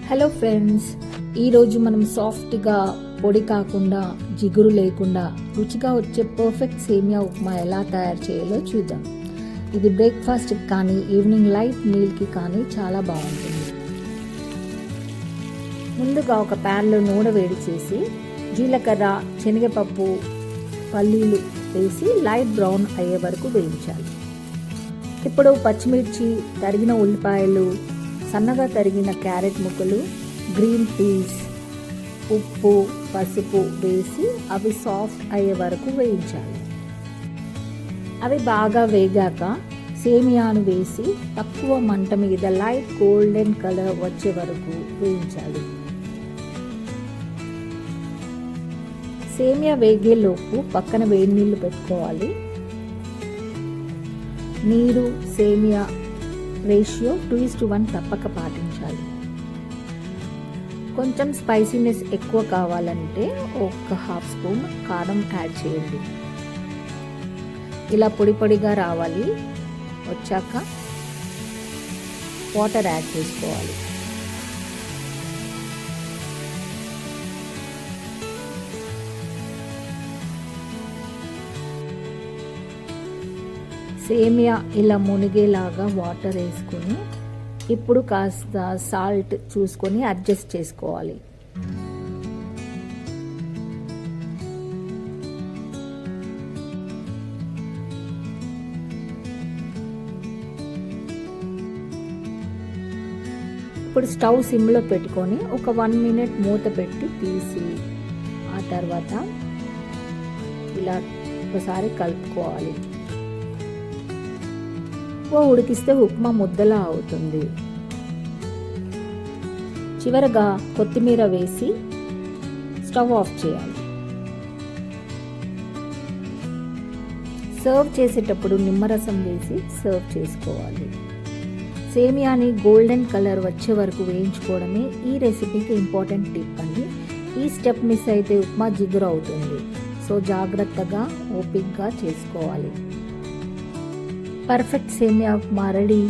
Hello friends, ఈరోజు మనం సాఫ్ట్గా పొడి కాకుండా జిగురు లేకుండా రుచిగా వచ్చే పర్ఫెక్ట్ సేమియా ఉప్మా ఎలా తయారు చేయాలో చూద్దాం. ఇది బ్రేక్ఫాస్ట్కి కానీ ఈవినింగ్ లైట్ మీల్కి కానీ చాలా బాగుంటుంది. ముందుగా ఒక ప్యాన్లో నూనె వేడి చేసి జీలకర్ర, శనగపప్పు, పల్లీలు వేసి లైట్ బ్రౌన్ అయ్యే వరకు వేయించాలి. ఇప్పుడు పచ్చిమిర్చి, తరిగిన ఉల్లిపాయలు, సన్నగా తరిగిన క్యారెట్ ముక్కలు, గ్రీన్ పీస్, ఉప్పు, పసుపు వేసి అవి సాఫ్ట్ అయ్యే వరకు వేయించాలి. అవి బాగా వేగాక సేమియాను వేసి తక్కువ మంట మీద లైట్ గోల్డెన్ కలర్ వచ్చే వరకు వేయించాలి. సేమియా వేగేలోపు పక్కన వేడి నీళ్లు పెట్టుకోవాలి. నీరు సేమియా రేషియో 2:1 తప్పక పాటించాలి. కొంచెం స్పైసీనెస్ ఎక్కువ కావాలంటే ఒక 1/2 స్పూన్ కారం యాడ్ చేయండి. ఇలా పొడి పొడిగా రావాలి. వచ్చాక వాటర్ యాడ్ చేసుకోవాలి. సేమియా ఇలా మునిగేలాగా వాటర్ వేసుకొని ఇప్పుడు కాస్త సాల్ట్ చూసుకొని అడ్జస్ట్ చేసుకోవాలి. ఇప్పుడు స్టవ్ సిమ్లో పెట్టుకొని ఒక 1 మినిట్ మూత పెట్టి తీసి ఆ తర్వాత ఇలా ఒకసారి కలుపుకోవాలి. ఉడికిస్తే ఉప్మా ముద్దలా అవుతుంది. చివరగా కొత్తిమీర వేసి స్టవ్ ఆఫ్ చేయాలి. సర్వ్ చేసేటప్పుడు నిమ్మరసం వేసి సర్వ్ చేసుకోవాలి. సేమియాని గోల్డెన్ కలర్ వచ్చే వరకు వేయించుకోవడమే ఈ రెసిపీకి ఇంపార్టెంట్ టిప్ అండి. ఈ స్టెప్ మిస్ అయితే ఉప్మా జిగురు అవుతుంది. సో జాగ్రత్తగా ఓపిక్గా చేసుకోవాలి. పర్ఫెక్ట్ సేమియా ఉప్మా రెడీ.